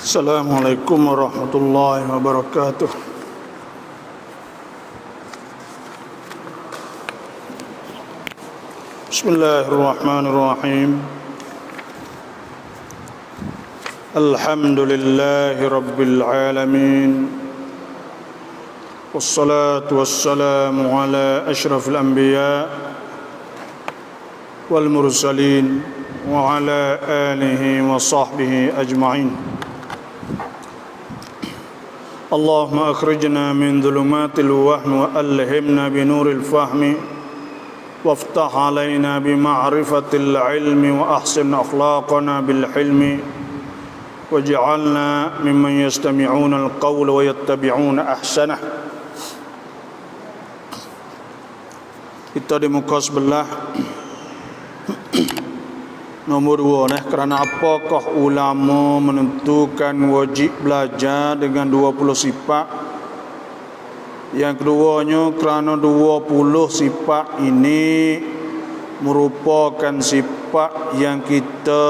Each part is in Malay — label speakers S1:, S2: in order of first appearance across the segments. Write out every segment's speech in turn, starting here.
S1: Assalamualaikum warahmatullahi wabarakatuh. Bismillahirrahmanirrahim. Alhamdulillahi rabbil alamin. Wassalatu wassalamu ala asyrafil anbiya wal mursalin wa ala alihi wa sahbihi ajma'in. Allahumma akhrijna min dhulumatil wahmi wa alhimna bi nuril fahmi waftah alaina bi ma'rifatil ilmi wa ahsin akhlaqana bil hilmi waj'alna mimman yastami'una al-qawla wa yattabi'una ahsanah. Kita di muka sebelah nomor 2 kerana apakah ulama menentukan wajib belajar dengan 20 sifat. Yang keduanya kerana 20 sifat ini merupakan sifat yang kita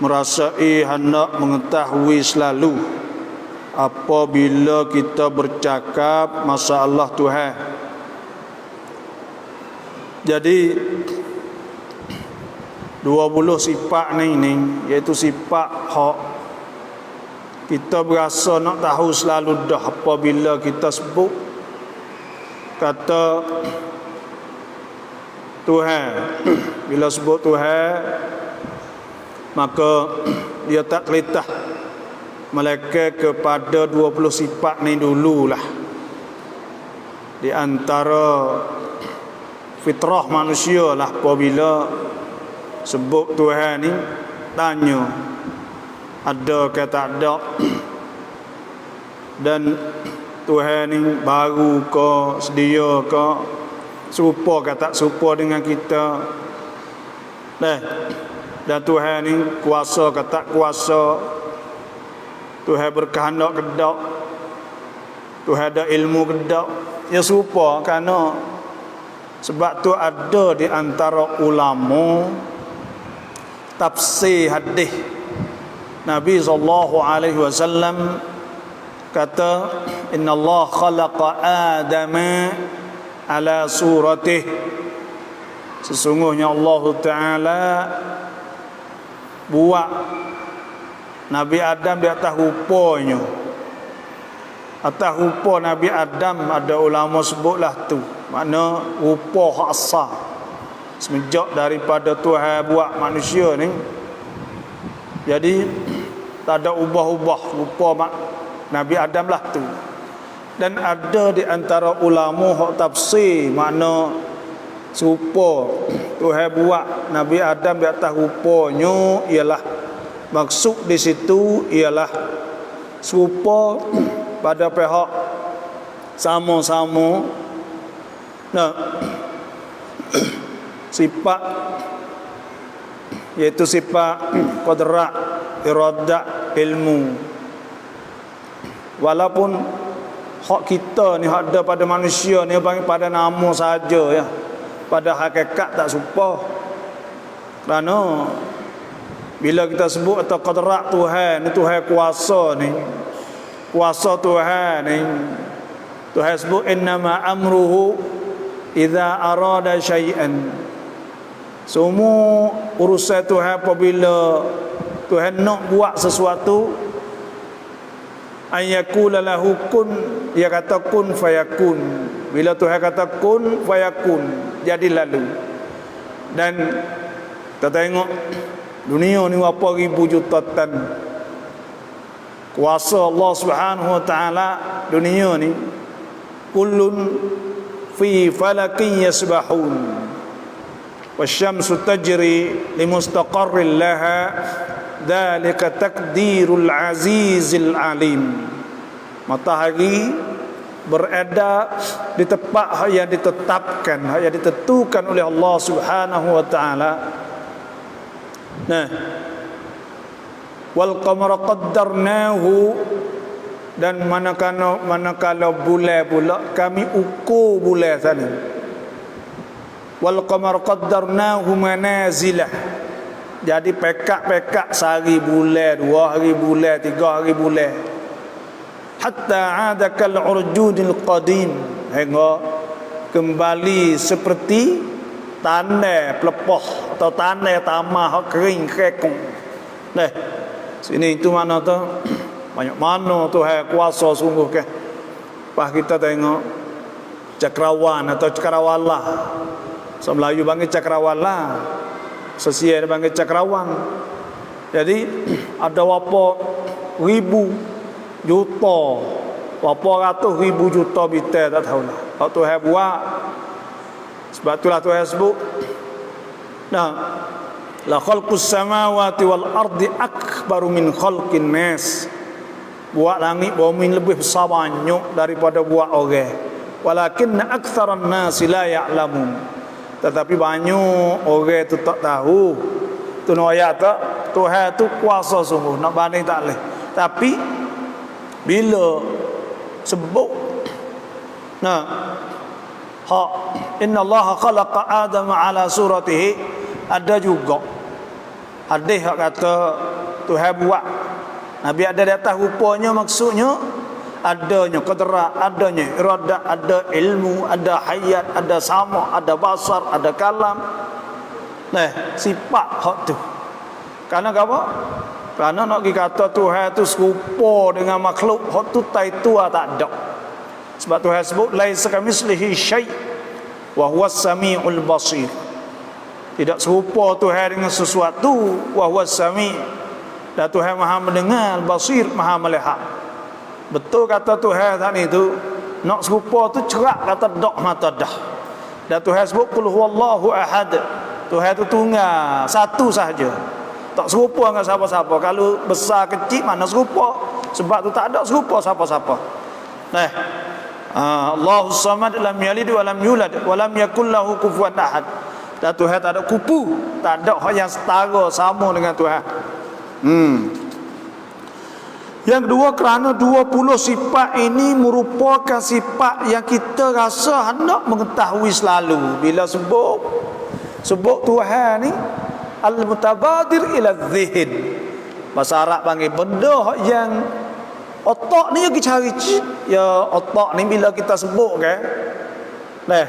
S1: merasai hendak mengetahui selalu apabila kita bercakap masalah Tuhan. Jadi 20 sifat ni iaitu sifat hak kita berasa nak tahu selalu dah apabila kita sebut kata Tuhan. Bila sebut Tuhan maka dia tak terletak melainkan kepada 20 sifat ni dululah. Di antara fitrah manusia lah apabila sebut Tuhan ni tanya ada ke tak ada, dan Tuhan ni baru ke, sedia ke, serupa ke tak serupa dengan kita, dan Tuhan ni kuasa ke tak kuasa, Tuhan berkehendak ke tak, Tuhan ada ilmu ke tak, ya serupa. Kerana sebab tu ada di antara ulama tafsir hadis Nabi SAW kata inna Allah khalaqa Adama ala suratih. Sesungguhnya Allah Ta'ala buat Nabi Adam di atas rupanya. Atas rupa Nabi Adam ada ulama sebutlah tu, makna rupa hak asal. Semenjak daripada Tuhan buat manusia ni, jadi tak ada ubah-ubah rupa Nabi Adam lah tu. Dan ada di antara ulama hak tafsir makna serupa Tuhan buat Nabi Adam di atas rupanya, ialah maksud di situ ialah serupa pada pihak sama-sama sifat, iaitu sifat qudrat, iradah, ilmu. Walaupun hak kita ni, hak ada pada manusia ni pada nama saja ya, pada hakikat tak serupa. Kerana bila kita sebut atau qudrat Tuhan ni, Tuhan kuasa ni, kuasa Tuhan ni, Tuhan sebut innama amruhu idza arada syai'an. Semua urusan Tuhan apabila Tuhan nak buat sesuatu, ayyakula lahu kun, dia kata kun fayakun. Bila Tuhan kata kun fayakun, jadi lalu. Dan kita tengok dunia ni berapa ribu juta tan. Kuasa Allah Subhanahu Wa Taala dunia ni, kullun fi falakin yasbahun wasyamsu tajri limustaqarrin laha dzalika takdirul azizil alim. Matahari berada di tempat yang ditetapkan, yang ditentukan oleh Allah Subhanahu Wa Taala. Wal qamara qaddarnahu, dan manakala bulan pula kami ukur bulan sana. Wal qamara qaddarnahu manazilah, Jadi pekak-pekak sehari bulan, 2 hari bulan, 3 hari bulan. Hatta ada kal urjudil qadim, hingga kembali seperti tanah pelepoh atau tanah tamah kering kekong. Nah, sini itu mana tu? Banyak mana Tuhan kuasa sungguh ke. Pas kita tengok cakrawan atau cakrawala. So Melayu panggil cakrawala, Sesian panggil cakrawan. Jadi ada berapa ribu juta, berapa ratus ribu juta bintang tak tahulah. Kalau Tuhan buat, sebab itulah Tuhan sebut, nah, la khalqus samawati wal ardi akbaru min khalqin nas. Buat langit bumi lebih besar banyak daripada buat orang. Walakinna aktsaran nasi la ya'lamun. Tetapi banyak orang tu tak tahu. Tu ayat tak, Tuhan tu kuasa sungguh, nak banding tak boleh. Tapi bila sebut, nah, inna Allah khalaqa Adam ala suratihi, ada juga hadis hak kata Tuhan buat Nabi ada di atas rupanya, maksudnya adanya qudrat, adanya iradah, ada ilmu, ada hayat, ada sama, ada basar, ada kalam. Nah, sifat hak tu. Karena apa? Kerana nak kata Tuhan tu serupa dengan makhluk, hak tu tai tua tak ada. Sebab Tuhan sebut laisa kamitslihi syai' wa huwas samiul basir. Tidak serupa Tuhan dengan sesuatu, wa huwas sami'. Dan Tuhan Maha mendengar, basir, Maha melihat. Betul kata Tuhan tadi itu, nak serupa tu cerak kata dak mata dah. Dan Tuhan sebut qul huwallahu ahad. Tuhan itu tunggal, satu sahaja. Tak serupa dengan siapa-siapa. Kalau besar kecil mana serupa, sebab tu tak ada serupa siapa-siapa. Nah, Allahus samad lam yalid wa lam yulad wa lam yakul lahu kufuwan ahad. Dan Tuhan tak ada kupu, tak ada yang setara sama dengan Tuhan. Yang kedua, kerana 20 sifat ini merupakan sifat yang kita rasa hendak mengetahui selalu. Bila sebut Tuhan ni al-mutabadir ila dzihn. Bahasa Arab panggil benda yang otak ni pergi cari. Ya, otak ni bila kita sebut kan. Nah,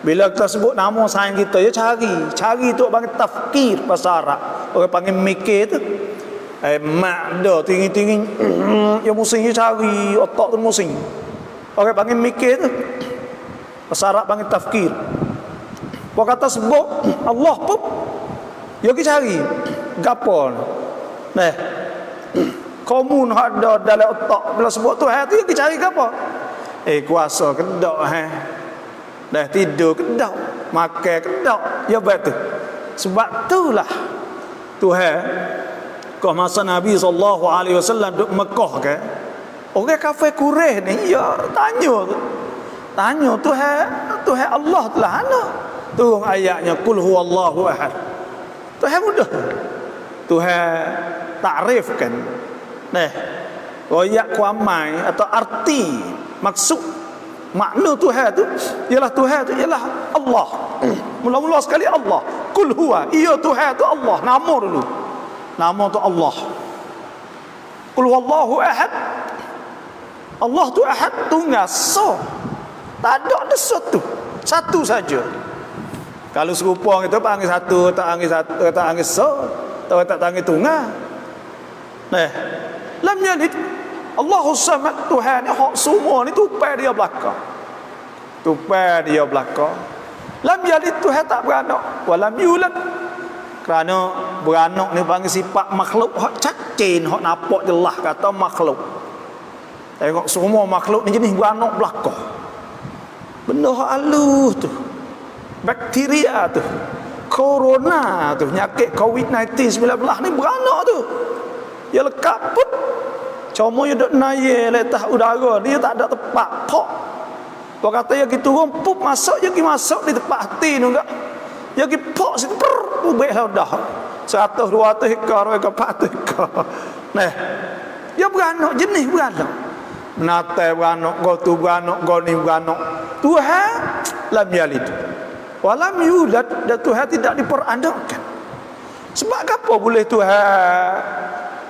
S1: bila kita sebut nama sains kita, ya cari tu panggil tafkir bahasa Arab. Orang panggil mikir tu. Mak dah tinggi-tinggi ya musing cari otak tu musing. Orang panggil mikir tu. Bahasa Arab panggil tafkir. Kau kata sebut Allah pun ya kita cari gapo. Nah, komun ada dalam otak bila sebut tu tu ya kita cari gapo. Kuasa kedak dah tidur kedak, makan kedak, ya betul. Sebab itulah Tuhan kau masa Nabi SAW duduk Mekah ke, orang kafir Quraisy ni ya tanya Tuhan Allah telah ana. Turun ayatnya qul huwallahu ahad. Tuhan mudah. Tuhan takrifkan. Nah, royak kuamai atau arti maksud makna Tuhan tu ialah Allah. Mula-mula sekali Allah. Qul huwa, iya Tuhan tu Allah. Nama dulu. Nama tu Allah. Qul huwallahu ahad. Allah tu ahad, tunggal, so. Tak ada satu. Satu saja. Kalau serupa kita panggil satu, tak panggil so, tak panggil tunggal. Nah, lam yalid. Allahus samad, Tuhan ni hak semua ni tupai dia belakang. Lam yalid, Tuhan tak beranak. Walam yulad. Kerana beranak ni panggil sifat makhluk hak cacin, hak nampak jelas kata makhluk. Tengok semua makhluk ni jenis beranak belakang. Benda hak halus tu, bakteria tu, corona tu, penyakit COVID-19 ni beranak tu. Dia lekat pun cuma dia duk naik letas udara, dia tak ada tempat kok. Kau kata dia gitu turun pup masuk, dia pergi masuk di tempat hati tu enggak. Dia pergi pok situ ubek lah dah. 100 200 ekor, 400 ekor. Nah, dia beranak, jenis beranak. Menatai beranak, kau tu beranak, kau ni beranak. Tuhan lam yalid walam yulad, dan Tuhan tidak diperanakan. Sebab apa boleh Tuhan?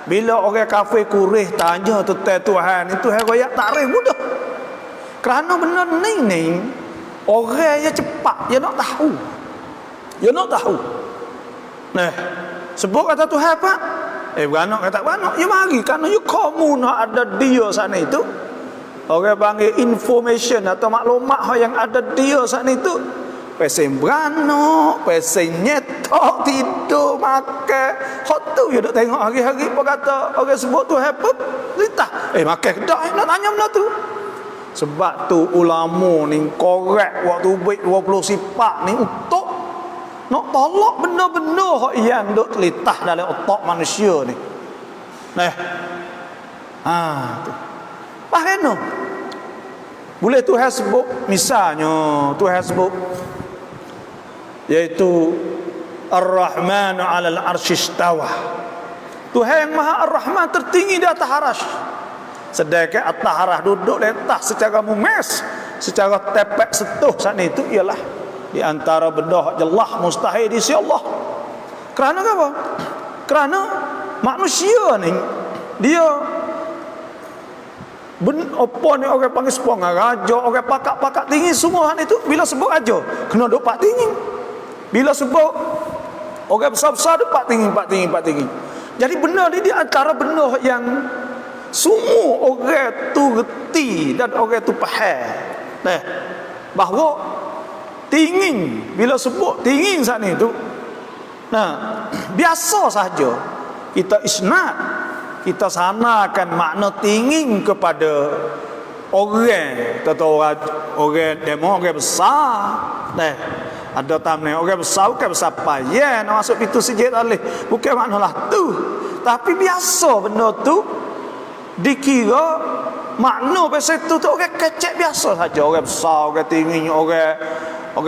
S1: Bila orang kafir kurih tanya tentang Tuhan, itu Tuhan royak takrif mudah. Kerana benda ni orang yang cepat, dia nak tahu. Dia nak tahu. Nah, sebut kata Tuhan apa? Beranak kata beranak, ya mari kerana you kamu nak ada dia sana itu. Orang panggil information atau maklumat yang ada dia sana itu. Pesen beranak, pesen nyetok, tidur, makan. Hak tu you nak tengok hari-hari apa kata orang sebut Tuhan apa? Litah. Makan kedak nak tanya benda tu. Sebab tu ulama ni korek waktu baik 20 sifat ni untuk nak tolak benda-benda yang duk litah dalam otak manusia ni. Nah. Tu. Faham? Boleh Tuhan sebut misalnya Tuhan sebut iaitu Ar-Rahmanu 'alal 'arsy istawa. Tuhan yang Maha Ar-Rahman tertinggi di atas arasy. Sedangkan atas arah duduk di atas secara mumes, secara tepek setuh sana itu ialah di antara benda jelas mustahil di sisi Allah. Kerana apa? Kerana manusia ni dia apa ni orang panggil sepong raja, orang pakak-pakak tinggi semua itu bila sebut raja kena duk pak tinggi. Bila sebut orang besar-besar duk pak tinggi. Jadi benda ni di antara benda yang semua orang tu reti dan orang tu faham. Nah, bahawa tinggi bila sebut tinggi saat itu, nah biasa saja kita isnad, kita sanakan makna tinggi kepada orang atau orang demo orang besar. Nah, ada tamne orang besar payah nak masuk pintu sijil alih, bukan maknalah tu, tapi biasa benda tu dikira makna pasal tu orang kecek biasa saja, orang besar, orang tinggi, orang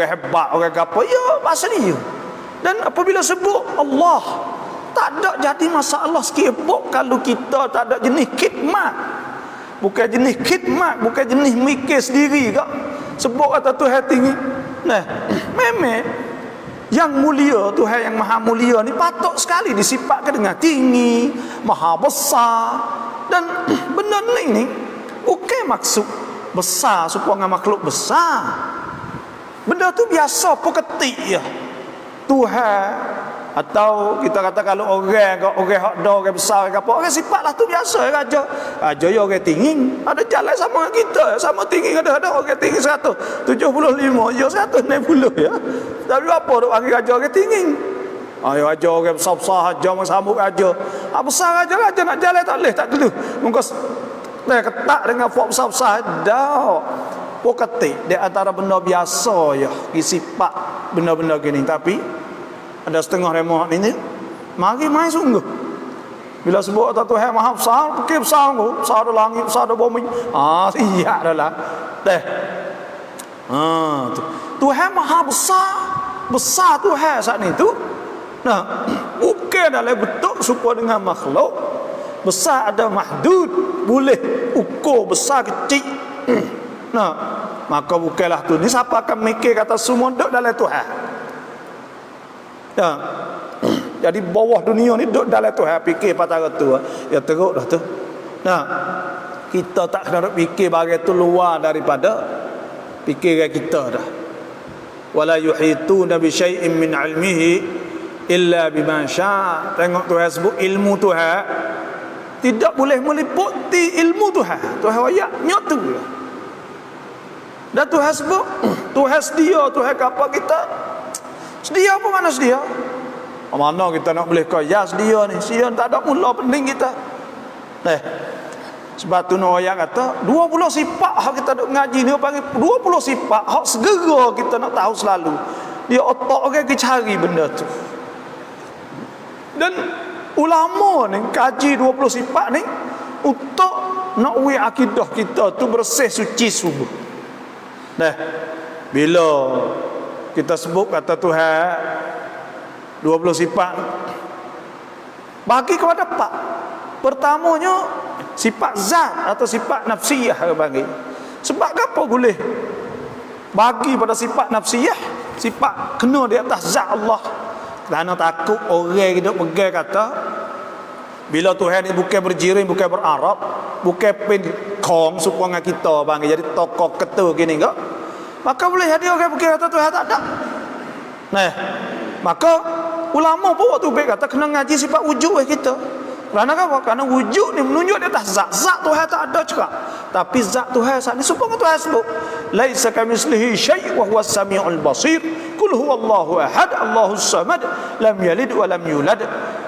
S1: hebat, orang apa, ya bahasa dia. Dan apabila sebut Allah, tak ada jadi masalah sikit pun kalau kita tak ada jenis khidmat. Bukan jenis khidmat, bukan jenis mikir sendiri kak. Sebut kata Tuhan tinggi. Nah, memang yang mulia, Tuhan yang maha mulia ni patut sekali disifatkan dengan tinggi, maha besar. Dan benda ni bukan maksud besar supaya makhluk besar. Benda tu biasa peketik ya. Tuhan atau kita kata kalau orang hak dah orang besar ke apa, orang sifatlah tu biasa raja. Raja ya orang tinggi, ada jalan sama dengan kita, sama tinggi ada orang tinggi 175, ya 160 ya. Tapi apa duk panggil raja orang tinggi? Ayo raja orang besar-besar raja sambut raja. Besar raja nak jalan tak boleh, tak dulu. Muka ketak dengan fok besar-besar dah. Poketik di antara benda biasa ya, sifat benda-benda gini. Tapi ada setengah remah ni mari main sungguh. Bila sebut kata Tuhan Maha besar, fikir besar tu, besar ada langit, besar ada bumi. Iya dah lah. Tu. Tuhan Maha besar. Besar Tuhan saat ni tu. Nah, bukan dalam bentuk serupa dengan makhluk. Besar ada mahdud, boleh ukur besar kecil. Nah, maka bukanlah tu. Ni siapa akan mikir kata semua duduk dalam Tuhan. Ya. Jadi bawah dunia ni duduk dalam Tuhan, fikir patara tu. Ya teruk dah tu. Nah, kita tak kena fikir bagai tu luar daripada fikiran kita dah. Wala yuhituna bi syai'in min 'ilmihi illa bima syaa. Tengok Tuhan sebut ilmu Tuhan tidak boleh meliputi ilmu Tuhan. Tuhan ayat nyata. Dan Tuhan sebut Tuhan sedia, Tuhan apa kita? Sedia apa mana sedia? Mana kita nak boleh kaya sedia ni? Sedia tak ada mula penting kita. Sebab tu ayat kata 20 sifat hak kita duk ngaji ni panggil 20 sifat hak segera kita nak tahu selalu. Dia otak orang ke cari benda tu. Dan ulama ni kaji 20 sifat ni untuk nak uji akidah kita tu bersih suci subuh. Bila kita sebut kata Tuhan 20 sifat bagi kepada pak. Pertamanya sifat zat atau sifat nafsiyah bagi. Sebab apa boleh bagi pada sifat nafsiyah, sifat kena di atas zat Allah. Kerana takut orang hidup pegang kata bila Tuhan ni bukan berjirim, bukan berarab, bukan pin kong supaya kita panggil jadi tokoh ketua gini enggak, maka boleh jadi orang bukan kata Tuhan tak ada. Nah, maka ulama pun waktu baik kata kena ngaji sifat wujud kita. Kerana apa? Kerana wujud ni menunjuk di atas zat. Zat Tuhan tak ada juga. Tapi zat Tuhan saat ni supaya Tuhan sebut laisa kamitslihi syai' wa huwas samiul basir. Qul huwallahu ahad, Allahus samad, lam yalid wa lam yulad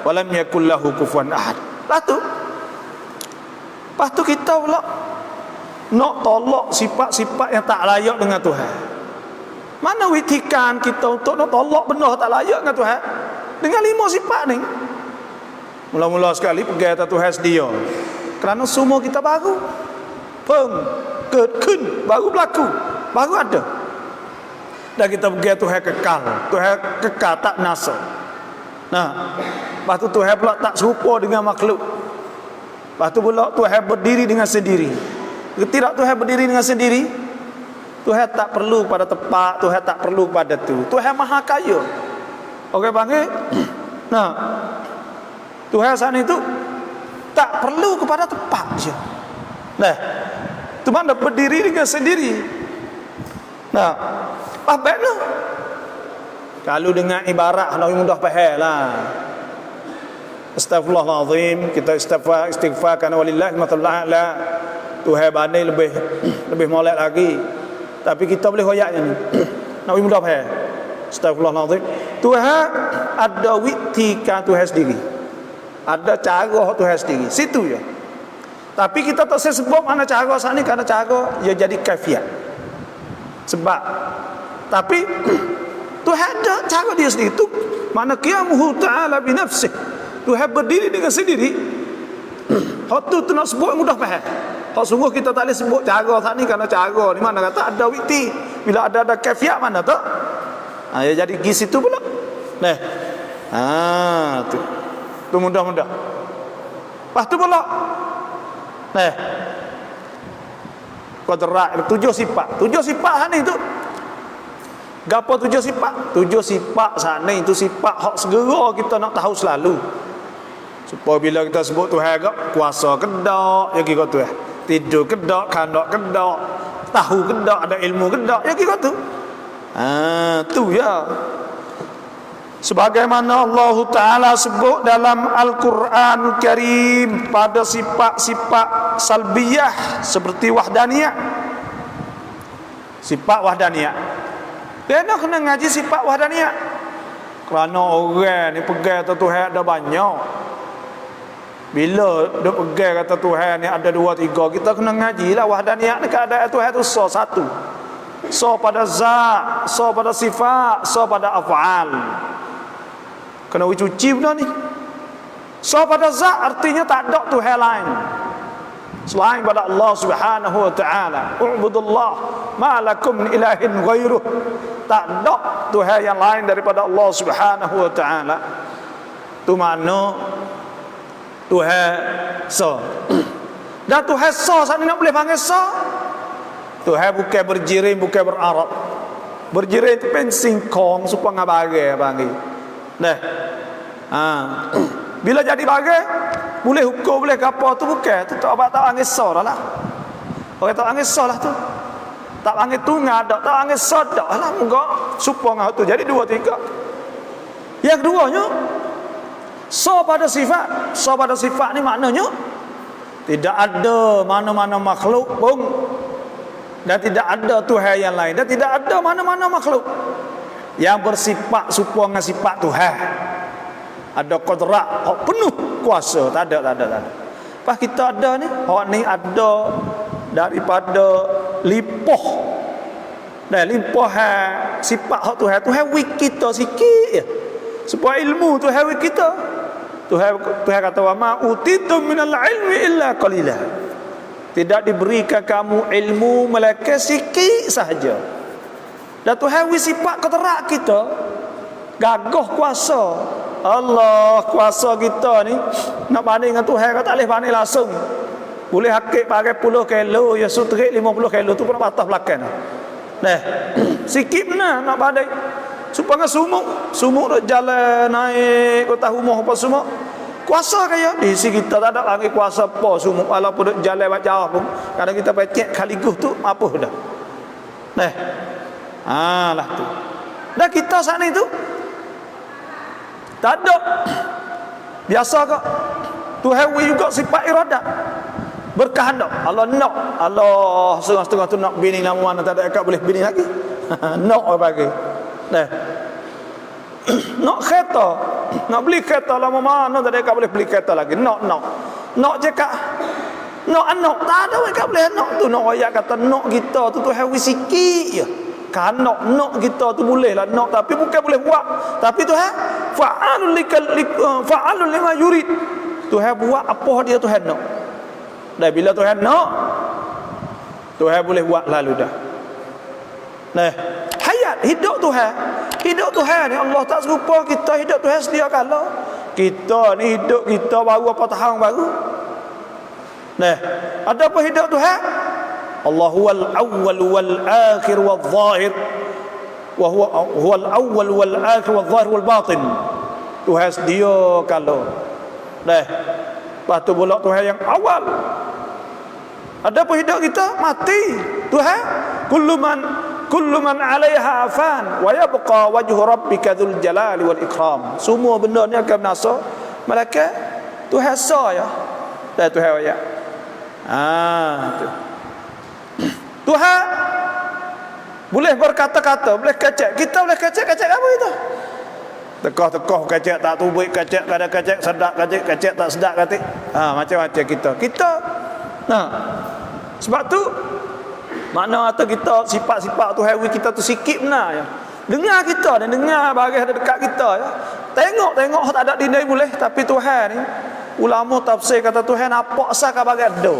S1: wa lam yakul lahu kufuwan ahad. Lepas tu kita pula nak tolak sifat-sifat yang tak layak dengan Tuhan. Mana witikan kita untuk nak tolak benda tak layak dengan Tuhan? Dengan 5 sifat ni. Mula-mula sekali pegang atas Tuhan sedia. Kerana semua kita baru. Baru berlaku. Baru ada. Dan kita pegang Tuhan kekal. Tuhan kekal tak nasa. Nah, lepas tu Tuhan pula tak serupa dengan makhluk. Lepas tu pula Tuhan berdiri dengan sendiri. Tidak Tuhan berdiri dengan sendiri, Tuhan tak perlu pada tempat, Tuhan tak perlu pada tu. Tuhan maha kaya. Okey panggil. Nah, Tuhan sana itu tak perlu kepada tempat je. Nah, tu mana berdiri dengan sendiri. Nah, baiklah. Kalau dengan ibarat nak mudah faham lah. Astaghfirullahalazim, kita istighfar kerana walillahi matal a'la. Tuhan bandai lebih molek lagi. Tapi kita boleh hoyaknya ni. Nak mudah faham. Astaghfirullahalazim. Tuhan ada witikan Tuhan sendiri. Ada cara Tuhan sendiri. Situ je. Tapi kita tak sebut mana cara sana ni, kerana cara ia jadi kafiat. Sebab tapi Tuhan ada cara dia sendiri tu. Mana qiyamuhu ta'ala bi nafsih. Tuhan berdiri dengan sendiri. Hak tu nak sebut mudah faham. Hak sungguh kita tak boleh sebut cara sana ni, kerana cara ni mana kata ada witi. Bila ada kafiat mana tak? Ha, ia jadi pergi situ pula. Nah. Ha, tu. Tu mudah-mudah. Lepas tu pula. Nah. Qadrat 7 sifat. 7 sifat sana itu. Gapo 7 sifat? 7 sifat sana itu sifat hak segera kita nak tahu selalu. Supaya bila kita sebut Tuhan agak kuasa kedak, ya kira Tuhan. Tidur kedak, kandak kedak, tahu kedak, ada ilmu kedak, ya kira tu. Ha, tu ya. Sebagaimana Allah Ta'ala sebut dalam Al-Quran Karim pada sifat-sifat salbiyah seperti wahdaniyah. Sifat wahdaniyah. Dia nak kena ngaji sifat wahdaniyah. Kerana orang ni pegang kata Tuhan ada banyak. Bila dia pegang kata Tuhan ni ada 2, 3, kita kena ngaji lah wahdaniyah ni, keadaan Tuhan tu satu. So pada zat, so pada sifat, so pada af'al. Kena cuci benda ni. So pada zat artinya tak ada Tuhan lain selain pada Allah Subhanahu wa taala. Ubudullah ma lakum min ilahin ghairuh. Tak ada Tuhan yang lain daripada Allah Subhanahu wa taala. Tu makna Tuhan so. Dan Tuhan so saat ni nak boleh panggil so. Tuhan bukan berjirim, bukan berarab. Berjirim tu pen singkong supaya ngabagai panggil. Nah. Ha. Bila jadi bagai, boleh hukum, boleh apa tu bukan. Tu tak apa tak angin so lah. Orang tak angin so lah tu. Tak angin tunggal dak, tak angin so dak lah enggak. Supaya tu jadi 2, 3. Yang keduanya so pada sifat. So pada sifat ni maknanya tidak ada mana-mana makhluk pun, dan tidak ada Tuhan yang lain, dan tidak ada mana-mana makhluk yang bersifat supaya dengan sifat Tuhan. Ada qadrat, hak penuh kuasa, tak ada. Pas kita ada ni, hak ni ada daripada lipoh. Dan lipoh sifat hak Tuhan wik kita sikit je. Supaya ilmu Tuhan wik kita. Tuhan kata wa ma utitum minal ilmi illa qalila. Tidak diberikan kamu ilmu melainkan sikit sahaja. Dan Tuhan wik sifat qadrat kita. Gagah kuasa. Allah kuasa kita ni nak banding dengan Tuhan kata tak boleh banding langsung. Boleh hakik pakai 10 kilo, ya sutrik 50 kilo tu pun patah belakang. Nah, sikit benar nak banding. supaya sumuk dak jalan naik kota rumah apa semua. Kuasa kaya di sisi kita tak ada lagi kuasa apa sumuk walaupun dak jalan jauh pun. Kadang kita pecek kaligus tu apa dah. Lah tu. Dah kita sana itu tak ada. Biasa kok. Tuhan juga sifat iradah. Berkehendak. Allah nak. Allah setengah-setengah tu nak bini nama mana tak ada akak boleh bini lagi. Nak apa bagi. Nak kereta. Nak beli kereta lama mana tak ada akak boleh beli kereta lagi. Nak cakap. Nak anak. Tak ada akak boleh anak tu. Nak ayat kata nak kita tu Tuhan sikit je. Kan nak kita tu boleh lah nak, tapi bukan boleh buat. Tapi Tuhan fa'alun lima yurid. Tuhan buat apa dia Tuhan nak. Dan bila Tuhan nak, Tuhan boleh buat lalu dah. Hayat hidup Tuhan ni Allah tak serupa kita hidup Tuhan sedia kala. Kita ni hidup kita baru apa tahun baru. Ada apa hidup Tuhan? Allah huwal awwal wal akhir wal zahir wa huwal awwal wal akhir wal zahir wal batin. Tuhan sedia kalau lepas tu pula Tuhan yang awal. Ada apa hidup kita? Mati. Tuhan kullu man 'alaiha fan wa yabqa wajhu rabbika dzul jalali wal ikram. Semua benda ni akan binasa. Malaikat Tuhan saya. Dan Tuhan ya. Tu. Tuhan boleh berkata-kata, boleh kecek. Kita boleh kecek apa itu? Tekah-tekah kecek tak tubuh, kecek kadang kecek sedap, kecek tak sedap kata. Macam-macam kita. Sebab tu makna atau kita sifat-sifat Tuhan kita tu sikit benar ya. Dengar kita dan dengar bagi ada dekat kita ya. Tengok tak ada dinai boleh, tapi Tuhan ni ulama tafsir kata Tuhan apa asal ka bagi ada.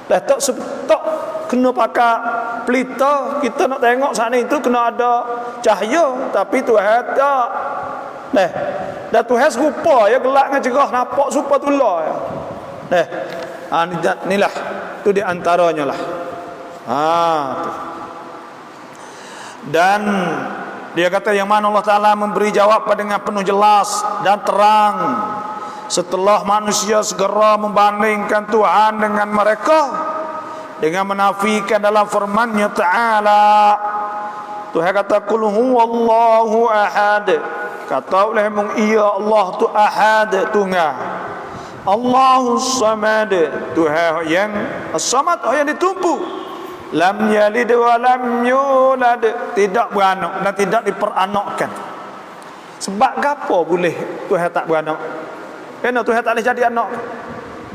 S1: Dah tak kena pakai pelita, kita nak tengok sana itu kena ada cahaya, tapi Tuhan tak. Dah Tuhan serupa ya, gelap dengan cerah, nampak serupa tulah ya. Inilah tu di antaranya lah. Tu. Dan dia kata yang mana Allah Ta'ala memberi jawab dengan penuh jelas dan terang setelah manusia segera membandingkan Tuhan dengan mereka dengan menafikan dalam firman-Nya Ta'ala. Tuhan kata qul huwallahu ahad. Kata oleh mung iya Allah tu ahad, tunggal. Allahus samad, Tuhan yang as-samad, yang ditumpu. Lam yalid wa lam yulad, tidak beranak dan tidak diperanakkan. Sebab gapo boleh Tuhan tak beranak? Kenapa Tuhan tak boleh jadi anak?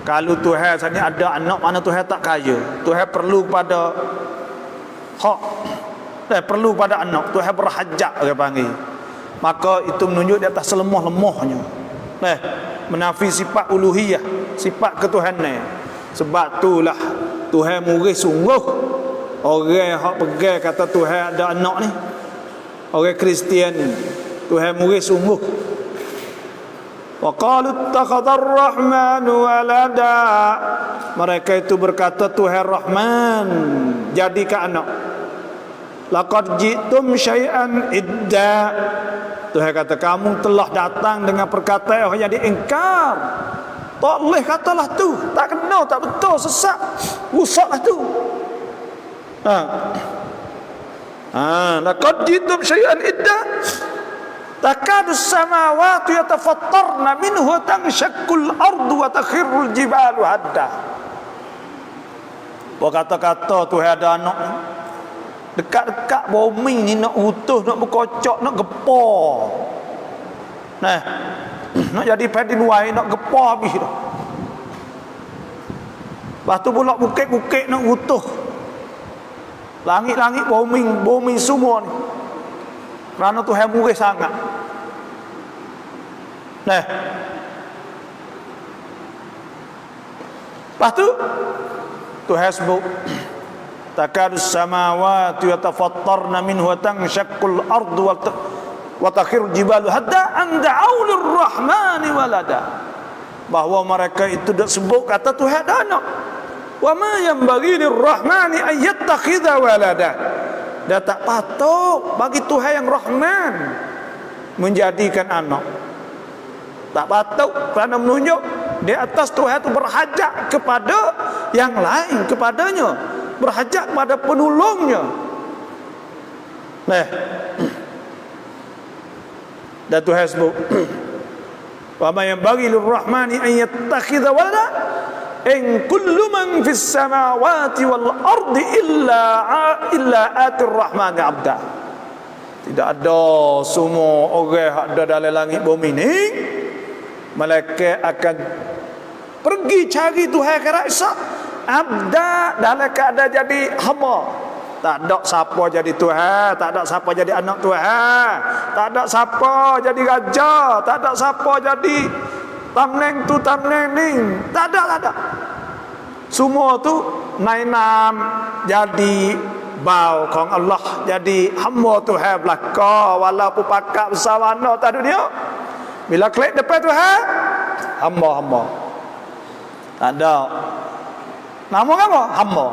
S1: Kalau Tuhan sebenarnya ada anak, mana Tuhan tak kaya. Tuhan perlu pada hak, perlu pada anak. Tuhan berhajat orang panggil. Maka itu menunjuk di atas selemah-lemahnya. Menafi sifat uluhiyah, sifat ketuhanan. Sebab itulah Tuhan murid sungguh orang hak pegang kata Tuhan ada anak ni. Orang Kristian Tuhan murid sungguh. Wa qalu ittakhadar rahmanu walada. Mereka itu berkata Tuhan Rahman jadikan anak. Laqad jitum syai'an idda. Tuhan kata kamu telah datang dengan perkataan yang diingkar. Tak boleh katalah tu, tak kena, tak betul, sesat, rusaklah tu. Laqad jitum syai'an idda. Takadu samawati yatafattarna minhu wa tanshaqqul ardu wa takhirrul jibalu hadda. Kata-kata Tuhan ada anak ni. Dekat-dekat bumi ni nak utuh, nak berkocok, nak gepar. Nak jadi padinuai, nak gepar habis dah. Lepas tu pula bukit-bukit nak utuh. Langit-langit, bumi semua ni. Kerana Tuhan murah sangat. Lepas tu Tuhan sebut takadus samawati yatafattarna minhu wa tanshaqqul ardu wa takhirul jibalu hadda an da'u lirrahmani walada. Bahawa mereka itu dak sebut kata Tuhan ada anak. Wa ma yanbaghi lirrahmani an yattakhidha walada. Dia tak patut bagi Tuhan yang Rahman menjadikan anak. Tak patut, kerana menunjuk di atas Tuhan itu berhajat kepada yang lain, kepadanya, berhajat kepada penolongnya. Nah, dan Tuhan sebut wa ma yanbaghi lir-rahmani an yattakhidha walada in kullu man fis samawati wal ardi illa atir rahmani abda. Tidak ada semua orang yang ada dalam langit bumi ni malaikat akan pergi cari Tuhan kerana Isa abda dalam keadaan jadi hamba. Tak ada siapa jadi Tuhan, tak ada siapa jadi anak Tuhan, tak ada siapa jadi raja, tak ada siapa jadi tamneng tu tamneng ni, tak ada. Semua tu nainam jadi bau kong Allah, jadi hamba Tuhan belaka walaupun pakak bersawana tak dunia. Bila klik depan Tuhan, hamba. Tak ada. Nama apa? Hamba.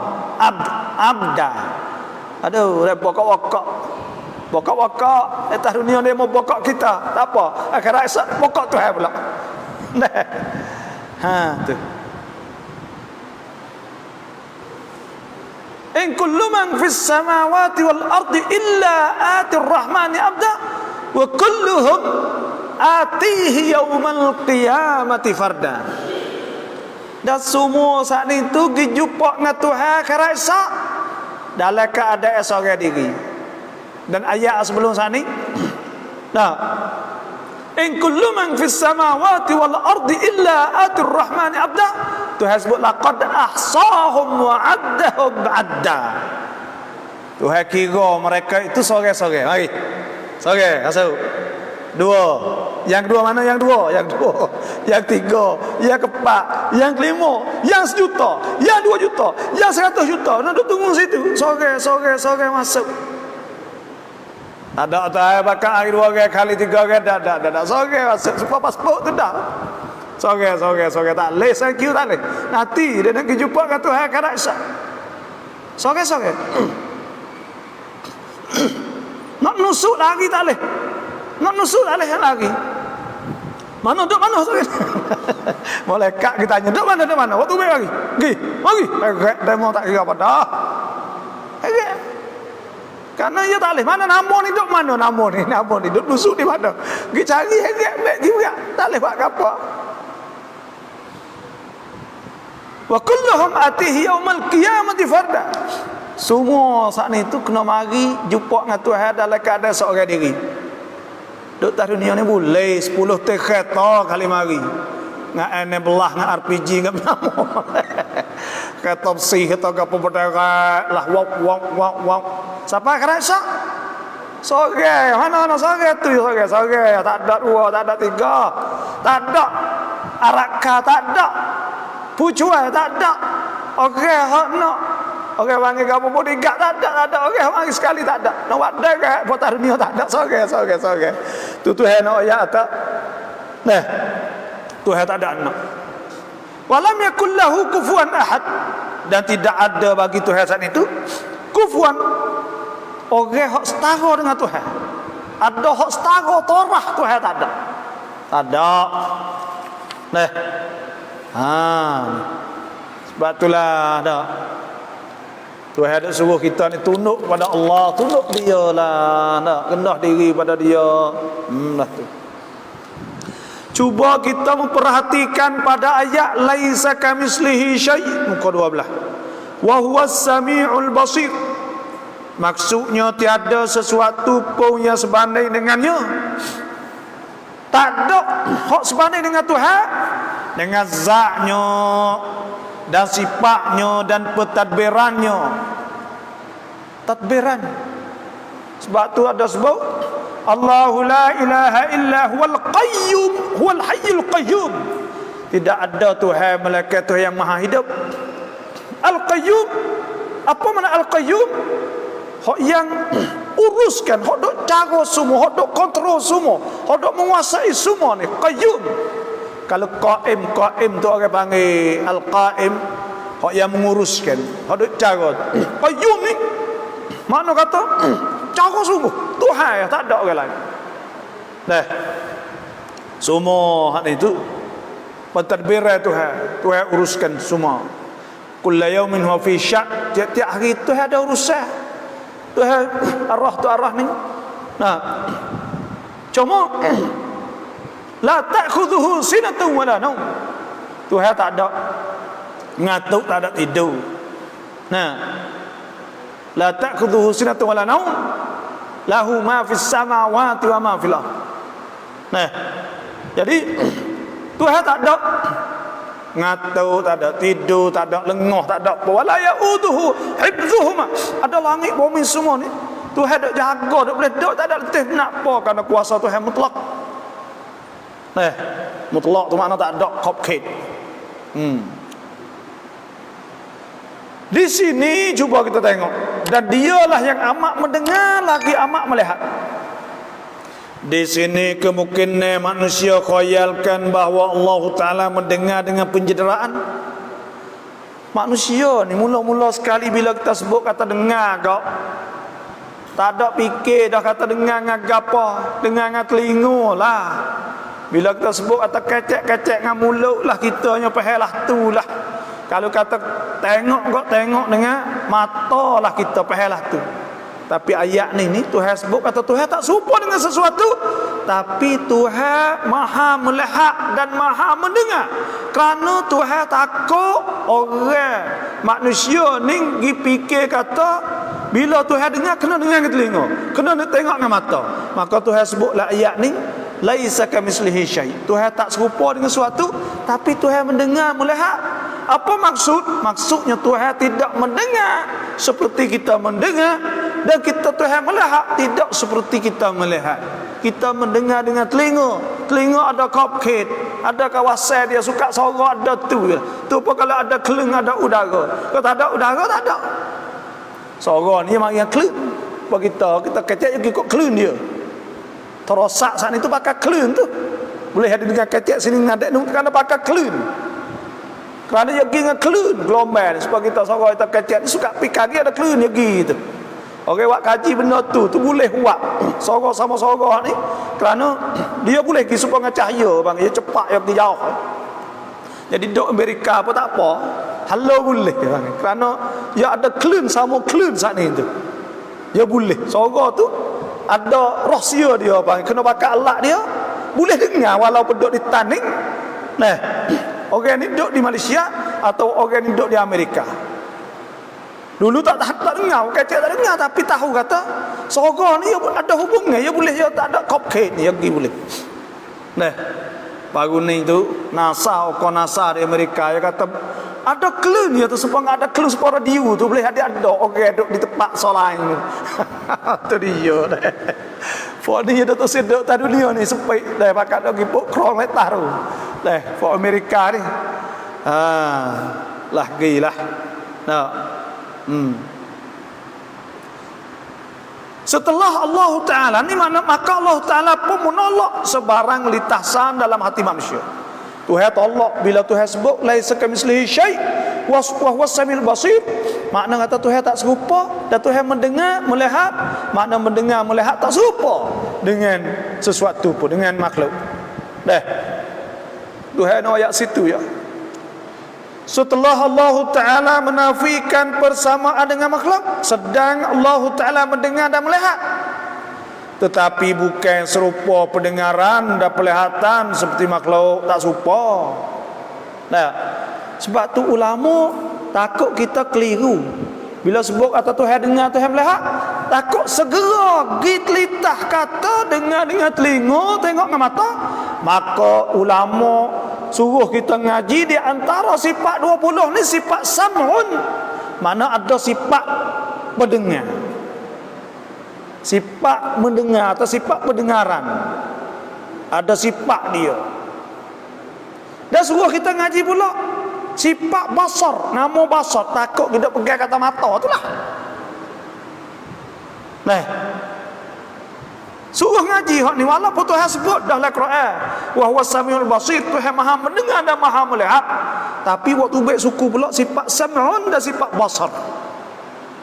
S1: Abda. Aduh, dia bokok-bokok. Bokok-bokok atas dunia dia mau bokok kita. Tak apa. Akhirat esok bokok Tuhan pula. Tu. In kullu man fis samawati wal ardi illa atir rahmani abda wa kulluhum atihi yaumal qiyamati farda. Dan semua saat itu dijumpa dengan Tuhan akhirat esok dalam keadaan seorang diri. Dan ayat sebelum saat ini, nah, in kullu man fis samawati wal ardi illa atir rahmani abda. Tuhan sebut laqad ahsahum wa addahum adda. Tuhan kira mereka itu seorang-seorang. Mari. Seorang, asal. Dua. Yang kedua mana? Yang dua. Yang tiga. Yang keempat. Yang kelima. Yang 1 juta. Yang 2 juta. Yang 100 juta. Nak tunggu situ. Seorang masuk. Ada tak bakal hari 2 orang kali 3 orang dah. Seorang masuk. Supaya pasport tu dah. Seorang tak leh. Thank you tak leh. Nanti dia nak jumpa dengan Tuhan kadang Isyak. Seorang. Nak nusuk lagi tak leh. Nak nusuk tak leh lagi. Mana duduk mana seorang? Malaikat kita tanya, duduk mana? Waktu baik lagi. Mari. Demo tak kira apa dah. Karena ia tak leh. Mana nama ni duduk mana? Nama ni duduk nusuk di mana? Pergi cari baik juga. Tak leh buat apa. Wa kulluhum atihi yaumal qiyamati farda. Semua saat itu kena mari jumpa dengan Tuhan dalam keadaan seorang diri. Duk tak dunia ni boleh 10 kereta kali mari. Ngan belah ngan RPG ngan nama. Kereta besi kereta apa berderak lah wak. Siapa kerasa? Seorang. Mana seorang tu seorang. Tak ada 2, tak ada 3. Tak ada araka, tak ada. Pucuan tak ada. Orang hak nak. Orang panggil kamu bodyguard tak ada. Orang mari sekali tak ada. Nak buat dekat potas dunia tak ada. Sorang. Tu Tuhan nak ayat tak. Nah. Tuhan tak ada anak. Walam yakul lahu kufuwan ahad. Dan tidak ada bagi Tuhan saat itu kufuwan. Orang hak setara dengan Tuhan. Ada hak setara torah Tuhan tak ada. Tak ada. Nah. Sebab itulah dah Tuhan ada suruh kita ni tunduk pada Allah, tunduk dia lah, nak rendah diri pada dia. Lah tu. Cuba kita memperhatikan pada ayat laisa kamislihi syai' muka 12. Wa huwas samiul basir. Maksudnya tiada sesuatu pun yang sebanding dengannya. Tak ada hak sebanding dengan Tuhan, dengan zatnya dan sifatnya dan pentadbirannya. Tadbiran. Sebab tu ada sebut Allahu la ilaha illa huwal qayyum huwal hayyul qayyum. Tidak ada Tuhan melainkan Tuhan yang maha hidup. Al-Qayyum. Apa makna Al-Qayyum? Hak yang uruskan, hak dok jaga semua, hak dok kontrol semua, hak dok menguasai semua ni. Qayyum. Kalau qaim tu orang panggil al-qaim, hak yang menguruskan, hak duk jaga. Qayyum ni Makna kata cara sungguh Tuhan ya, tak ada orang lain. Nah, semua hak itu pentadbir Tuhan. Tuhan uruskan semua. Kullu yaumin huwa fi sya'. Tiap-tiap hari Tuhan ada urusan. Tuhan arah tu arah ni. Nah, cuma la ta'khudhuhu sinatun wala naum. Tuhan tak ada ngantuk, tak ada tidur. Nah, la ta'khudhuhu sinatun wala naum. Lahu ma fis samawati wa ma fil ardh. Nah, jadi Tuhan tak ada ngantuk, tak ada tidur, tak ada lengah, tak ada apa. Wala ya'uduhu hifdhuhuma. Ada langit bumi semua ni Tuhan dak jaga, dak boleh dak, tak ada letih nak apa, kerana kuasa Tuhan mutlak. Nah, mutlak tu makna tak ada cupcake. Di sini cuba kita tengok, dan dialah yang amat mendengar lagi amat melihat. Di sini kemungkinan manusia khayalkan bahawa Allah Ta'ala mendengar dengan penjederaan. Manusia ni mula-mula sekali bila kita sebut kata dengar kau, tak ada fikir dah kata dengar dengan apa, dengar dengan telinga lah. Bila kita sebut kata kecek-kecek dengan mulut lah, kita hanya faham lah tu lah. Kalau kata tengok dengan mata lah, kita faham lah tu. Tapi ayat ni Tuhan sebut kata Tuhan tak serupa dengan sesuatu, tapi Tuhan maha melihat dan maha mendengar. Kerana Tuhan takut orang manusia ni pergi fikir kata bila Tuhan dengar kena dengar dengan telinga, kena tengok dengan mata. Maka Tuhan sebutlah ayat ni, laisa kamitslihi syai'. Tuhan tak serupa dengan sesuatu, tapi Tuhan mendengar, melihat. Apa maksud? Maksudnya Tuhan tidak mendengar seperti kita mendengar, dan kita Tuhan melihat tidak seperti kita melihat. Kita mendengar dengan telinga. Telinga ada cupcake, ada kawasan dia suka suara, ada tu. Tu pun kalau ada keleng, ada udara. Kalau tak ada udara, tak ada. Suara ni memang yang keleng. Bagi kita kecek ikut keleng dia. Terosak saat itu pakai keleng tu. Boleh ada dengan kecek sini ngadek tu kerana pakai keleng. Kerana dia pergi dengan kelun gelombang. Sebab kita sorang kita kecek ni suka pergi kaki ada kelun dia pergi tu. Orang buat kaji benda tu boleh buat. Sorang sama sorang ni, kerana dia boleh pergi supaya dengan cahaya bang. Dia cepat dia pergi jauh. Jadi dok Amerika pun tak apa. Halo boleh bang. Kerana dia ada kelun sama kelun saat ni tu. Dia boleh. Sorang tu ada rahsia dia bang. Kena pakai alat dia. Boleh dengar walaupun duduk di Taning. Nah, orang ni duduk di Malaysia atau orang ni duduk di Amerika. Dulu tak dengar, kecek tak dengar, tapi tahu kata sorang ni ada hubungan, dia boleh, dia tak ada cupcake ni, dia pergi boleh. Nah, baru ni tu NASA di Amerika, dia kata ada clue ni tu, supaya ada clue supaya radio tu boleh ada orang duduk di tempat solain. Tu dia dah. Fok ni dia tu sedok tak dunia ni sepik dah pakat dak gipuk krong letar tu. Dah fok Amerika ni. Lah gilah. Nah. Setelah Allah Ta'ala ni maka Allah Ta'ala pun menolak sebarang litasan dalam hati manusia. Tuhan tolak bila Tuhan sebut laisa kamitslihi syai' wa huwas samiul basir. Makna kata Tuhan tak serupa, dan Tuhan mendengar, melihat. Makna mendengar, melihat tak serupa dengan sesuatu pun, dengan makhluk. Dah. Tuhan ayat situ ya. Setelah Allah Ta'ala menafikan persamaan dengan makhluk, sedang Allah Ta'ala mendengar dan melihat, tetapi bukan serupa pendengaran dan penglihatan seperti makhluk, tak serupa. Nah, sebab tu ulama takut kita keliru bila sebut kata Tuhan dengar, Tuhan melihat. Takut segera telitah kata dengar dengan telinga, tengok dengan mata. Maka ulama suruh kita ngaji di antara sifat 20 ni sifat sam'un. Mana ada sifat mendengar, sifat mendengar atau sifat pendengaran, ada sifat dia. Dan suruh kita ngaji pula sifat basar, nama basar. Takut kita pegang kata mata tu lah. Nah, suruh ngaji hak ni walaupun Tuhan sebut dalam Quran wa huwas samiul basir, Tuhan maha mendengar dan maha melihat, tapi waktu baik suku pula sifat sam'un dan sifat basar.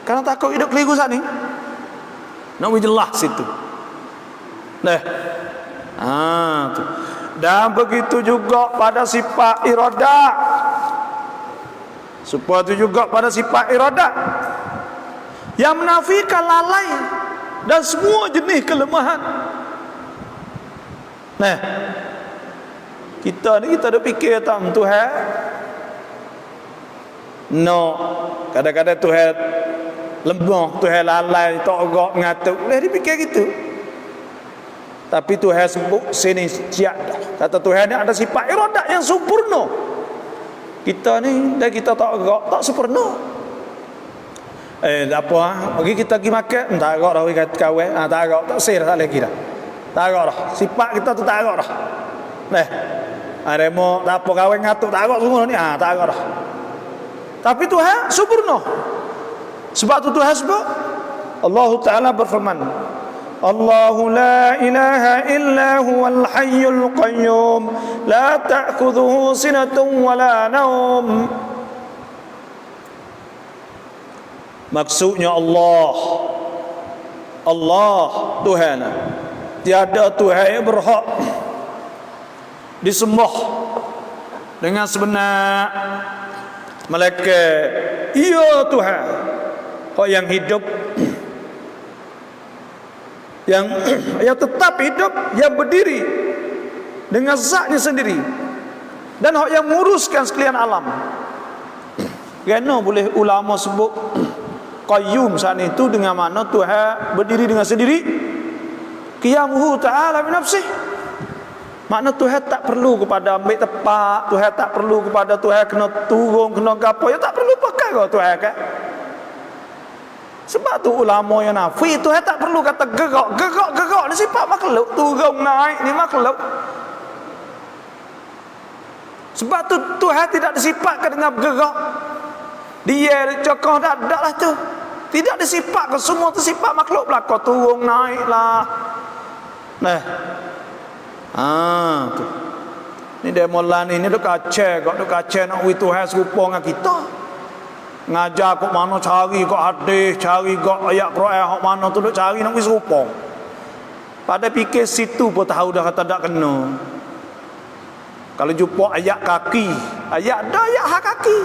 S1: Karena takut hidup keliru saat ni. Nak jelas situ. Nah. Tu. Dan begitu juga pada sifat iradah. Supaya itu juga pada sifat iradah yang menafikan lalai dan semua jenis kelemahan. Nah, kita ni kita ada fikir tak Tuhan? No, kadang-kadang Tuhan lemah, Tuhan lalai, tak agak ngatuk. Boleh dipikir gitu. Tapi Tuhan sebut sini siap. Kata Tuhan ni ada sifat iradah yang sempurna. Kita ni dah kita tak agak, tak sempurna. Tak apa, bagi kita pergi makan, tak agak dah kata kawan, tak agak, tak sir tak lagi dah. Tak agak dah. Sifat kita tu tak agak dah. Nah, ada mau tak apa kawan ngatuk, tak agak semua ni, tak agak dah. Tapi Tuhan sempurna. Sebab tu Tuhan sebut Allah Ta'ala berfirman, Allahu la ilaha illa huwal hayyul qayyum la ta'khudhuhu sinatun wa la naum. Maksudnya Allah Tuhan, tiada Tuhan yang berhak disembah dengan sebenar melainkan ia Tuhan yang hidup, yang tetap hidup, yang berdiri dengan zatnya sendiri, dan yang menguruskan sekalian alam. Kerana boleh ulama sebut qayyum saat itu dengan makna Tuhan berdiri dengan sendiri, qiyamuhu ta'ala bi nafsih. Makna Tuhan tak perlu kepada ambil tepat, Tuhan tak perlu kepada Tuhan kena turun, kena gapo, ya tak perlu pakai kau Tuhan kan. Sebab tu ulama yang nafi Tuhan tak perlu kata gerak ni sifat makhluk, turun naik ni makhluk. Sebab tu Tuhan tidak disifatkan dengan bergerak. Dia cokoh tak ada lah tu. Tidak disifatkan, semua tu sifat makhluk belaka, turun naik lah. Nah. Tu. Ni dia mula ni duk kacau nak wi Tuhan serupa dengan kita. Ngajar kok mana cari kok hadis, cari kok ayat Quran kok mana tu duk cari nak wi serupa. Pada fikir situ pun tahu dah kata tak kena. Kalau jumpa ayat kaki, ayat ada ayat hak kaki.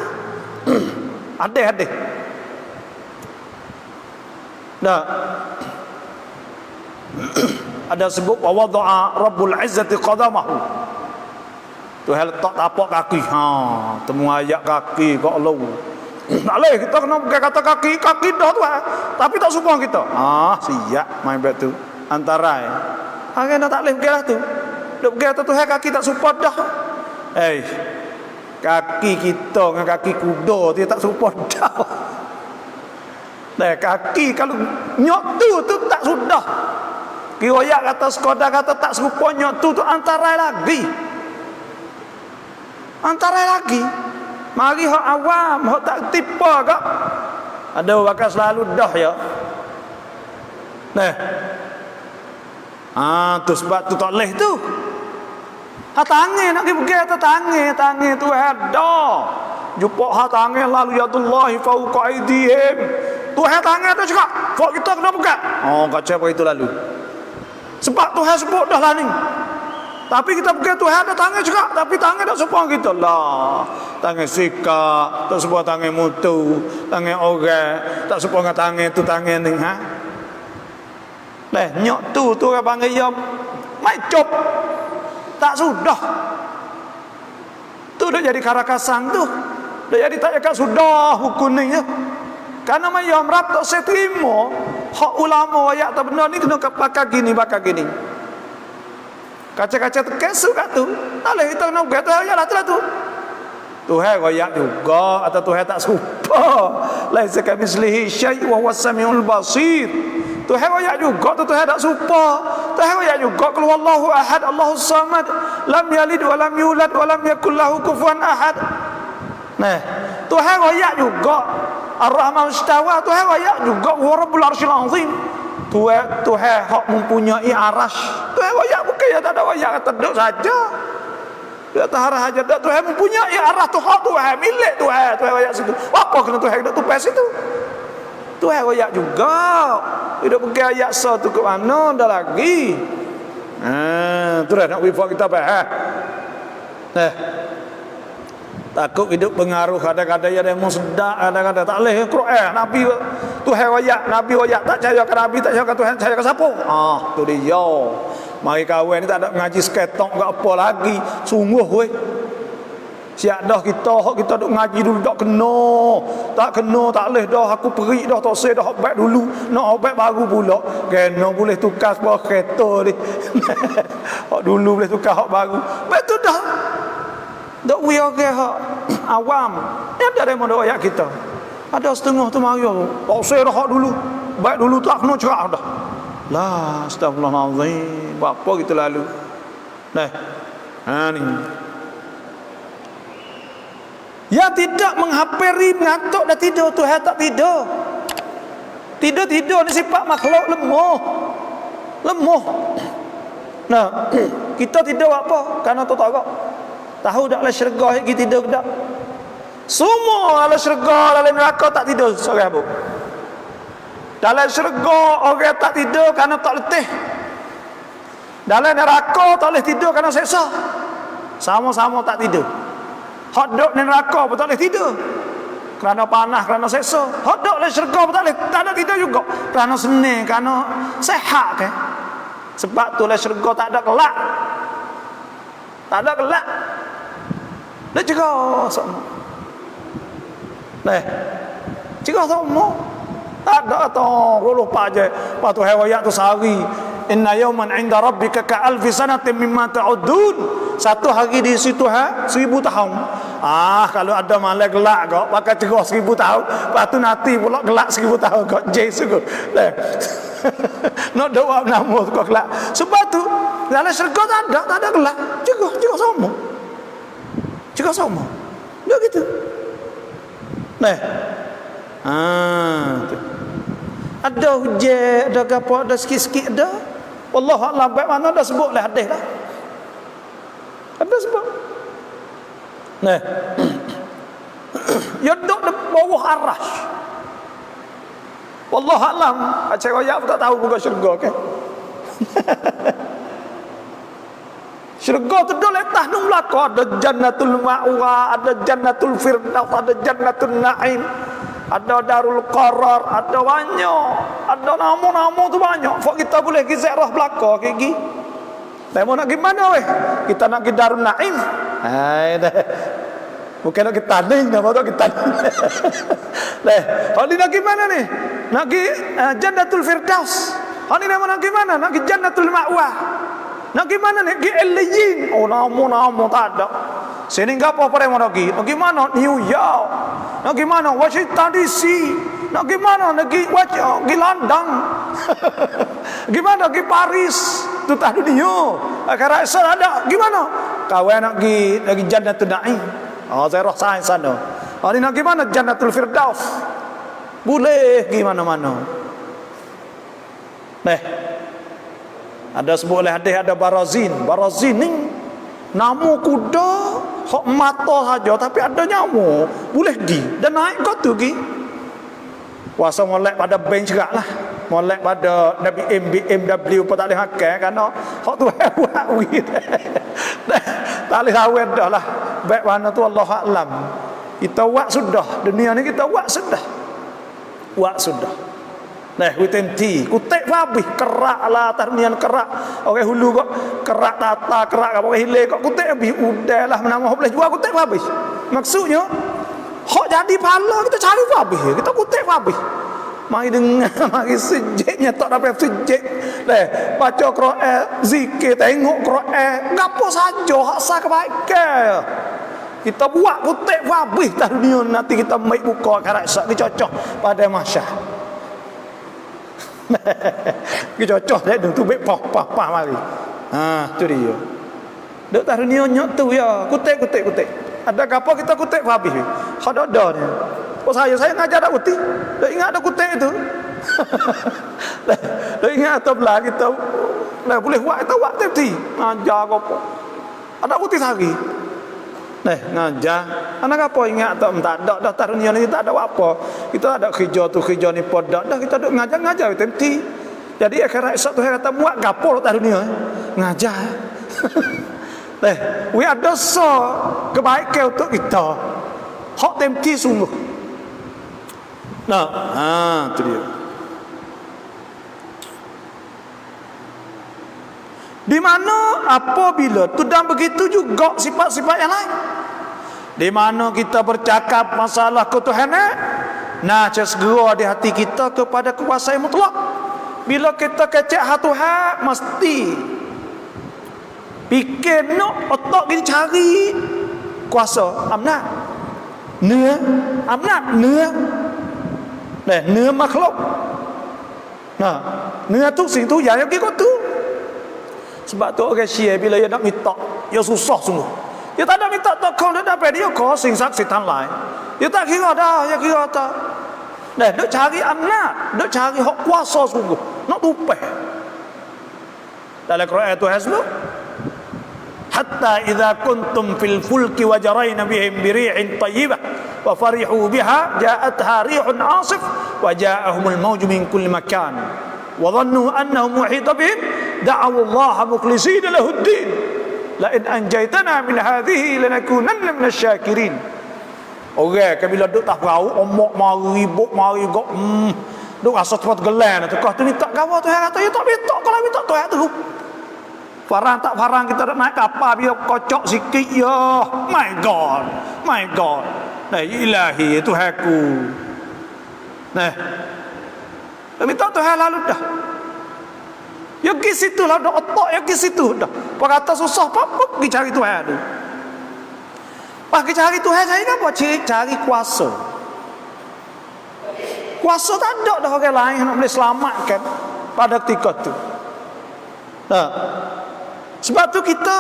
S1: Ada. Dah. Ada sebut wa wada'a Rabbul Izzati qadamahu. Tuhan letak tapak kaki. Temu ayat kaki kok Allah. Tak boleh kita kena pakai kata kaki dah Tuhan. Tapi tak semua kita. Siap main bet tu. Antara. Kena tak boleh pakai lah tu. Duk pakai kata Tuhan kaki tak support dah. Kaki kita dengan kaki kuda dia tak support dah. Kaki kalau nyok tu tak sudah. Riwayat kata sekadar kata tak serupa nyok tu antara lagi. Mari hak awam, hak tak tipa kak. Ada bakal selalu dah ya. Tu sebab tu tak leh tu. Tangan nak pergi atas tangan tu ada. Jumpa tangan lalu yadullahi fauqa aydihim. Tuhan tangan tu cakap, fak kita kena buka. Kacau apa itu lalu. Sebab Tuhan sebut dah lah ni. Tapi kita pergi Tuhan ada tangan cakap, tapi tangan tak serupa kita lah. Tangan sikap, tak serupa tangan mutu, tangan orang, tak serupa dengan tangan tu tangan ni. Nyok tu orang panggil dia mai cop. Tak sudah. Tu dah jadi karakasang tu. Dah jadi tak cakap sudah hukum ni je. Karena mayam rap tak saya terima. Hak ulama ayat tak benar ni kena pakai gini. Kaca-kaca terkesuk kat tu. Tak boleh kita kena berkata ayat lah tu. Tuhan ayat juga atau Tuhan tak serupa. Laisa kamitslihi syai' wa huwas samiul basir. Tuhan ayat juga tu Tuhan tak serupa. Tuhan ayat juga qul huwallahu ahad Allahus samad lam yalid wa lam yulad wa lam yakul lahu kufuwan ahad. Tuhan ayat juga Ar-Rahman istawa, Tuhan ayat juga wa rabbul arsyil azim. Tuhan hak mempunyai arasy. Tuhan ayat bukan ya tak ada ayat kata duduk saja. Dia taharah aja dak Tuhan mempunyai arah tu hak Tuhan milik Tuhan ayat situ. Apa kena Tuhan dak tupas itu? Tu ayat juga. Hidup pakai ayat so tu ke mana dah lagi. Tu dah nak wifak kita faham. Takut hidup pengaruh kadang-kadang ada yang sedap, kadang-kadang tak boleh Quran Nabi Tuhan wayak, Nabi wayak, tak percaya ke Nabi, tak percaya ke Tuhan, percaya ke siapa? Tu dia. Mari kawan ni tak ada mengaji seketok ke apa lagi. Sungguh weh. Siap dah kita duk ngaji dulu tak kena. Tak kena, tak boleh dah aku perik dah, tak say dah obat dulu. Nak obat baru pula. Kena boleh tukar sebuah kereta ni. Hak dulu boleh tukar hak baru. Betul dah. Dok we okay hak awam. Ni ada demo dok ayat kita. Ada setengah tu mari. Tak say dah hak dulu. Baik dulu tak kena cerah dah. Lah, astagfirullahalazim. Buat apa kita lalu? Nah. Ni. Ya tidak menghampiri mengantuk dah tidur tu tak tidur. Tidur ni sifat makhluk lemah. Lemah. Nah, kita tidur apa? Karena tu tak tahu dak lah syurga lagi tidur dak. Semua dalam syurga dalam neraka tak tidur seorang abu. Dalam syurga orang tak tidur kerana tak letih. Dalam neraka tak boleh tidur kerana seksa. Sama-sama tak tidur. Hak duk di neraka pun tak boleh tidur kerana panas, kerana seksa. Hak duk di syurga pun tak boleh, tak ada tidur juga kerana senang, kerana sehat kan. Sebab tu lah syurga tak ada kelak. Tak ada kelak. Dia cakap sama. Cakap sama. Tak ada tong lupa je. Lepas tu ayat tu sehari. Inna yawman 'inda rabbika ka'alfi sanatin mimma ta'udun. Satu hari di situ 1000 tahun. Kalau ada malam gelak kau pakai cerah 1000 tahun. Lepas tu nanti pula gelak 1000 tahun kau Jesus kau. Nak doa nama tu kau gelak. Sebab tu dalam syurga tak ada gelak. Juga sama. Juga sama. Dia gitu. Tu. Ada hujan, ada apa, ada sikit-sikit ada. Wallahualam baik mana dah sebutlah hadis dah. Ada sebab. Ya duduk di bawah arasy. Wallahualam, acak royak pun tak tahu bukan syurga kan. Syurga tu duduk letas nung belaka, ada jannatul ma'wa, ada jannatul firdaus, ada jannatul na'im. Ada darul qarar, ada banyak. Ada nama-nama tu banyak. Fak kita boleh pergi ziarah belaka gigi. Tapi mau nak pergi mana weh? Kita nak pergi darul naim. Dah. Bukan nak pergi taning, nama tu kita. Kalau nak pergi mana ni? Nak pergi Jannatul Firdaus. Kalau ni nama nak pergi mana? Nak pergi Jannatul Ma'wa. Nak pergi mana ni? Pergi Eliyin. Nama-nama tak ada. Sini apa pada mau pergi? Nak pergi mana? New York. Nak pergi mana? Washington DC. Nak pergi mana? Nak pergi London. Gimana? Pergi Paris. Itu tak dunia. Akhirat esok ada. Gimana? Kawan nak pergi Jannatul Na'im. Saya roh sains sana. Ini nak pergi mana? Jannatul Firdaus. Boleh pergi mana-mana. Ada sebuah hadis, ada barazin. Barazin ni nama kuda hak mata saja tapi ada nyamuk boleh pergi dan naik kau tu pergi puasa molek pada bench juga lah, molek pada BMW pun tak boleh makan kerana hak tu buat wid tak boleh awet dah lah. Baik mana tu Allah Alam. Kita buat sudah dunia ni, kita buat sudah Witenti kutek habis kerak lah atas nian kerak orang hulu kok kerak tata kerak apa hilang kok kutek habis udahlah menama boleh jual kutek habis. Maksudnya hok jadi pahala kita cari habis kita kutek habis. Mari dengar mari sejeknya tak dapat sejek baca Quran zikir tengok Quran gapo saja hak sah kebaikan kita buat kutek habis dah dunia nanti kita mai buka akhirat sak cocok pada mahsyar. Kita cocok dah tu baik pah mari. Tu dia. Dok tak dunia nyok tu ya, kutek. Ada apa kita kutek habis. Ada ni. Oh saya ngajar dak putih. Dak ingat ada kutek itu. Dak ingat atau belah kita boleh buat kita buat tapi ngajar apa. Ada putih sehari. ngajar. Anak apa ingat tak ada dah dunia ni tak ada apa. Kita ada kerja tu kerja ni podak dah kita duk ngajar temti. Jadi akhirat esok tu kata muat gapo tak dunia. Ngajar. We ada so kebaikan untuk kita. Hak temti sungguh. Tu dia. Di mana apabila tu dan begitu juga sifat-sifat yang lain. Di mana kita bercakap masalah ketuhanan, segera di hati kita kepada kuasa yang mutlak. Bila kita kecek hati Tuhan, mesti fikir otak kita cari kuasa amnat. Nia makhluk. Nia tu sing tu yang kita tu. Sebab tu orang Syiah bila dia nak minta, dia susah sungguh. Dia tak ada minta tokong dia dapat dia kau sing saksi tan lain. Dia tak kira dah, dia kira tak. Duk cari amnat, duk cari hak kuasa sungguh. Nak tupai. Dalam Quran tu hasbuk. Hatta idza kuntum fil fulki wa jarayna bihim bi ri'in tayyibah wa farihu biha ja'atha rihun 'asif wa ja'ahumul mawju min kulli makan wa dhannu annahum muhita bihim da'u Allah mukhlisina lahu ad-din la in anjaytana min hadhihi lanakunanna minasy syakirin. Orang bila duk tak tahu omok mari ribut mari gok duk rasa cepat gelan tu kau tu minta gawa tu kata ya tak minta kalau minta tu tu farang tak farang kita nak naik kapal biar kocok sikit ya my god ilahi Tuhanku minta Tuhan lalu dah. Ya pergi situ lah, dah otak ya pergi situ dah. Apa kata susah apa pergi cari Tuhan tu. Pergi cari Tuhan cari apa? Cari kuasa. Kuasa tak ada dah orang lain yang nak boleh selamatkan pada ketika tu. Sebab tu kita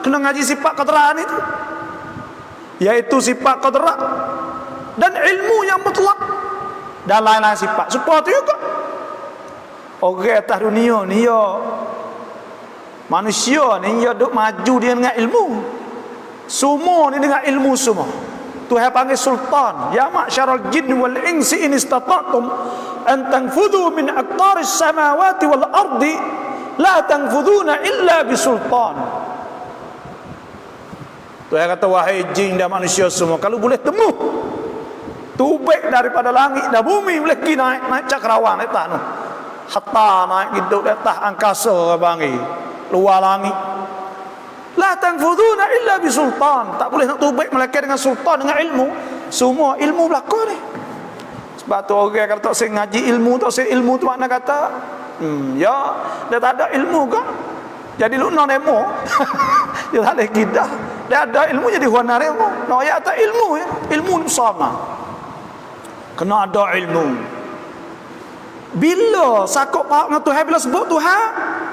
S1: kena ngaji sifat qadra'an itu. Iaitu sifat qadra' dan ilmu yang mutlak dan lain-lain sifat. Supaya tu juga orang atas dunia ni ya manusia ni ya duk maju dia dengan ilmu. Semua ni dengan ilmu semua. Tuhan panggil sultan, ya ma'syaral jin wal insi in istata'tum an tanfudhu min aqtaris samawati wal ardi la tanfudhuna illa bisultan. Tuhan kata wahai jin dan manusia semua, kalau boleh temu tubik daripada langit dan bumi boleh pergi naik cakrawang naik tanah. Hatta naik hidup di atas angkasa bangi luar langit la tanfuduna illa bisultan. Tak boleh nak tubik melainkan dengan sultan, dengan ilmu. Semua ilmu berlaku ni. Sebab tu orang kata tak saya ngaji ilmu, tak saya ilmu tu makna kata ya dia tak ada ilmu kan jadi luna nemo. Dia tak ada kidah, dia ada ilmu jadi huana nemo. No ya tak ilmu ya, ilmu ni sama kena ada ilmu. Bila sakut pak dengan Tuhan, bila sebut Tuhan,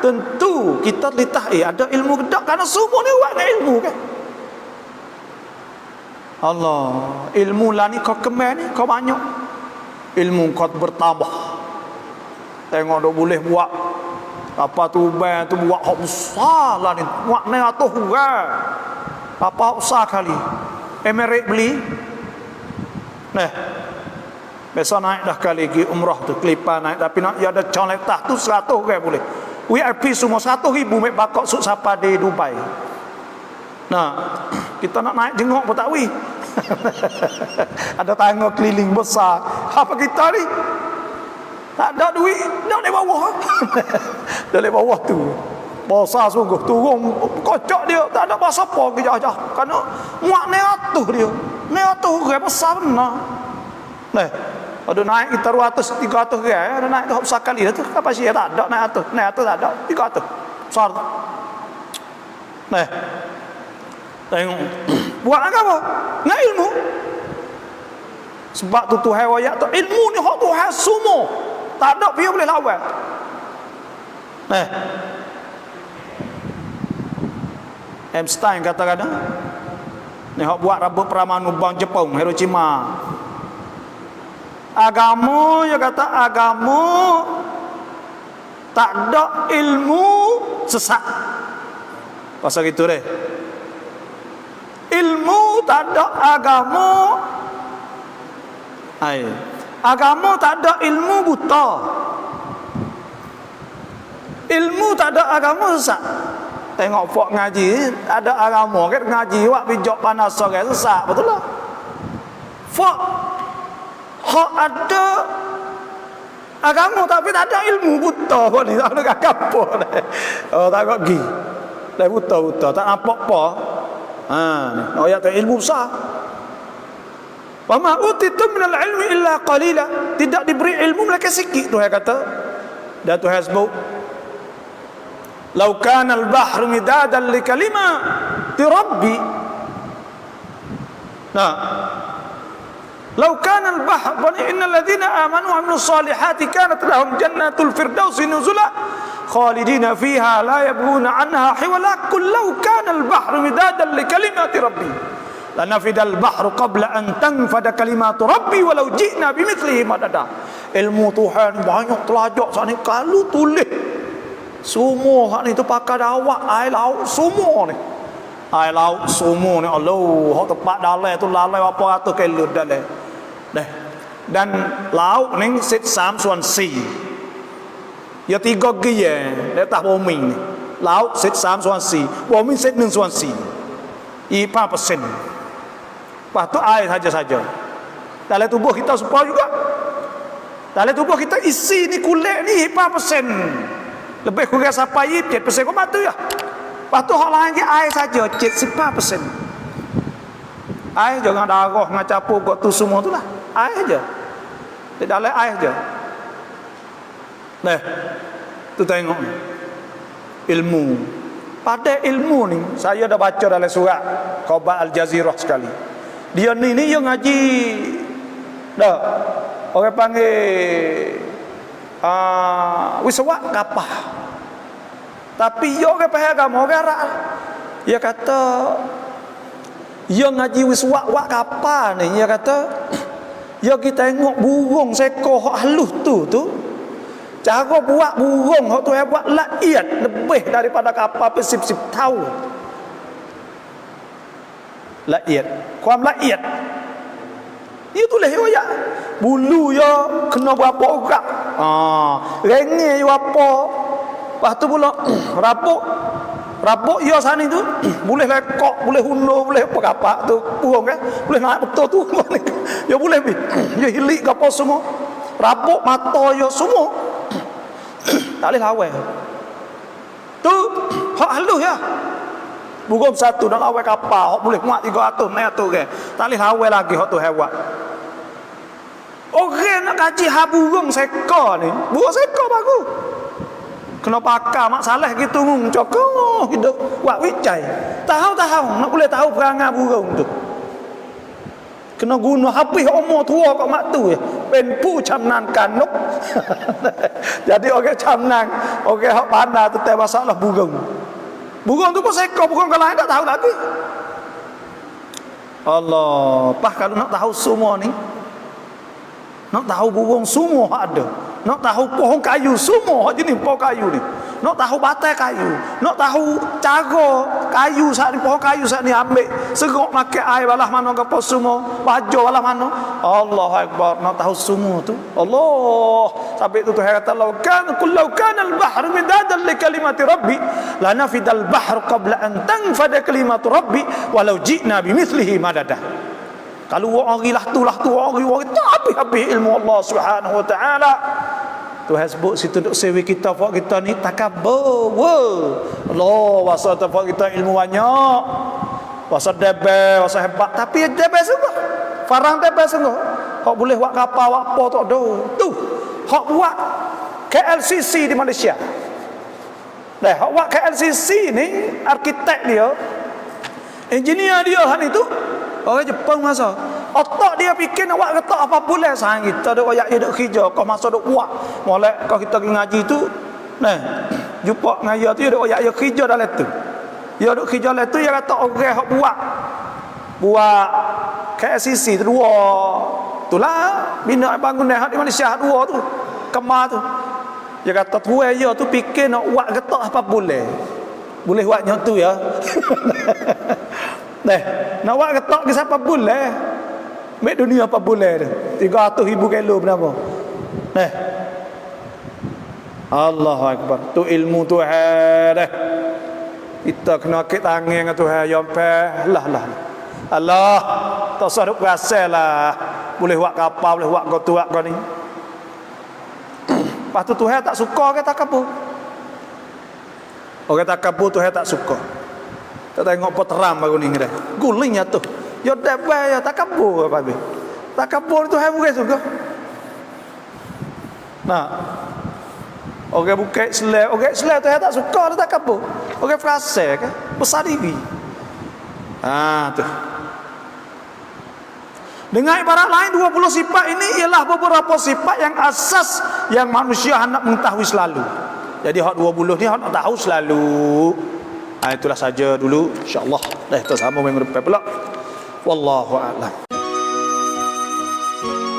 S1: tentu kita litah ada ilmu gedak kerana semua ni buat dengan ilmu kan. Allah, ilmu lah ni kau kemen ni kau banyak. Ilmu kau bertambah. Tengok dok boleh buat apa tu ban tu buat hak besar lah ni. Buat ni atuh orang. Apa besar kali. Emirate beli. Biasa naik dah kali pergi umrah tu kelipar naik, tapi nak ada calon letah tu 100 orang boleh. VIP semua 100,000 mek bakok suk sapa di Dubai. Kita nak naik jengok pun tak wih. Ada tangga keliling besar. Apa kita ni? Tak ada duit, nak di bawah. Dari bawah tu. Besar sungguh, turun kocok dia, tak ada bahasa apa kejap-kejap. Kerana muak ni atuh dia. Ni atuh orang besar benar. Ada naik kita 200 300 orang, ada naik tu besar kali dah tu. Apa sih tak ada naik atas tak ada 300. Besar tu. Tengok. Buat apa? Nak ilmu. Sebab tu Tuhan wayak tu ilmu ni hak Tuhan semua. Tak ada dia boleh lawan. Einstein kata-kata ni hak buat rabut permanu bang Jepun Hiroshima. Agama dia kata agama tak ada ilmu sesat. Pasal gitu deh. Ilmu tak ada agama. Agama tak ada ilmu buta. Ilmu tak ada agama sesat. Tengok pok ngaji ada agama kan ngaji wak bijak panas sore sesat betul lah. Pok hak ada agama tapi tak ada ilmu buta pun ni tak ada apa dah. Oh tak kok gi. Dah buta tak nampak apa. Ni ayat ilmu besar. Wa ma utitum minal ilmi illa qalila. Tidak diberi ilmu melainkan sikit Tuhan kata. Dan Tuhan sebut Lau kana al-bahru midadan li kalimati rabbi. Nah, lau kana al-bahr innal ladzina amanu wa amilus solihati kanat lahum jannatul firdausi nuzula khalidina fiha la yabghuna anha hiwala qul lau kana al-bahru midadan li kalimati rabbi lanafidal bahru qabla an tanfada kalimatu rabbi walau ji'na bimithlihi madada. Ilmu Tuhan banyak telajak sana kalau tulis semua hak ni tu pakai dawak air laut semua ni. Air laut semua ni Allah, hak tempat dalam tu lalai apa ratus kilo dalam. Dan laut ni set 3 ส่วน 4. Ya 3 gi di atas bumi ni. Laut set 3 ส่วน 4, bumi set 1 ส่วน 4. 5%. Lepas tu air saja-saja. Dalam tubuh kita supaya juga. Dalam tubuh kita isi ni kulit ni 5%. Lebih kurang sampai 7% kau mati ya. Lepas tu hal lain ke air saja 75%. Air jangan darah dengan capur kau tu semua tu lah. Air aja. Di dalam air aja. Nah, tu tengok ilmu. Pada ilmu ni saya dah baca dalam surat Khabar Al-Jazirah sekali. Dia ni yang ngaji dah orang panggil wiswa kapah. Tapi yo ke pahal agama garak. Dia kata yo ngaji wiswa wak kapah ni, dia kata yo kita tengok burung seekor hak halus tu cara buat burung hak tu buat laiyat lebih daripada kapal bersip-sip tahun. Laiyat, kuam laiyat. Dia tulis ayat bulu yo kena berapa orang. Rengeh yo apa. Lepas tu pula rabuk yo sana tu boleh lekok, boleh hundur, boleh apa kapak tu burung kan. Boleh naik betul tu. Yo boleh bi. Yo hilik ke apa semua. Rabuk mata yo semua. Tak boleh lawan. Tu hak halus ya. Burung satu dan lawan kapal hak boleh muat 300 naik tu ke. Tak boleh lawan lagi hak tu hewan. Orang nak kaji burung sekor ni. Burung sekor bagus. Kena pakar masalah gitu cokong hidup buat wicai. Tahu nak boleh tahu perangai burung tu. Kena guna habis umur tua kat mak tu ya. Penpu camnan kanuk. Jadi orang camnan, orang hak pandai tu tak masalah burung. Burung tu pun sekor, burung yang lain tak tahu lagi. Allah, pas kalau nak tahu semua ni, nak tahu burung semua ada. Nak tahu pohon kayu semua jenis pohon kayu ni. Nak tahu batai kayu, nak tahu cara kayu saat ni, pohon kayu saat ni ambil serok makan air balah mana ke apa semua, baju balah mana. Allahu akbar, nak tahu semua tu. Allah. Sampai tu Tuhan kata law kana al-bahr midadan li kalimati rabbi lanafidal bahr qabla an tanfada kalimatu rabbi walau ji'na bimithlihi madada. Kalau orang orang tak habis ilmu Allah Subhanahu wa taala. Tuhan sebut situ duk sewi kita fak kita ni takabur. Allah wasa fak kita ilmu banyak. Wasa debel, wasa hebat tapi debel sungguh. Farang debel sungguh. Hak boleh buat kapal buat apa tak ada. Tu hak buat KLCC di Malaysia. Hak buat KLCC ni arkitek dia, engineer dia han itu orang Jepang masa. Otak dia fikir nak buat ketak apa boleh sang kita duk ayat dia duk kerja kau masa duk buat. Molek kau kita pergi ngaji tu, jumpa ngaya tu dia duk ayat dia kerja dalam tu. Dia duk kerja dalam tu dia kata orang hak buat KSCC tu dua. Itulah bina bangunan hak di Malaysia hak dua tu. Kemar tu. Dia kata tuan dia tu fikir nak buat ketak apa boleh. Boleh buatnya tu ya. nak buat ketok ke siapa boleh. Mek dunia apa boleh tu. 300,000 kilo berapa? Allahu akbar. Tu ilmu Tuhan dah. Kita kena akik tangan dengan Tuhan yang lah. Allah, tak usah duk rasa lah. Boleh buat kapal, boleh buat kau ni. Lepas tu Tuhan tak suka ke takabur. Orang takabur Tuhan tak suka. Tak tengok peteram baru ni dah. Gulingnya tu. Yo debai ya takabur apa be. Takabur Tuhan bukan suka. Nah. Orang bukan Islam Tuhan tak suka dia takabur. Orang frasa kan besar diri. Tu. Dengan ibarat lain 20 sifat ini ialah beberapa sifat yang asas yang manusia hendak mengetahui selalu. Jadi hak 20 ni hak nak tahu selalu. Itulah saja dulu insya-Allah. Dah kita sambung minggu depan pula. Wallahu a'lam.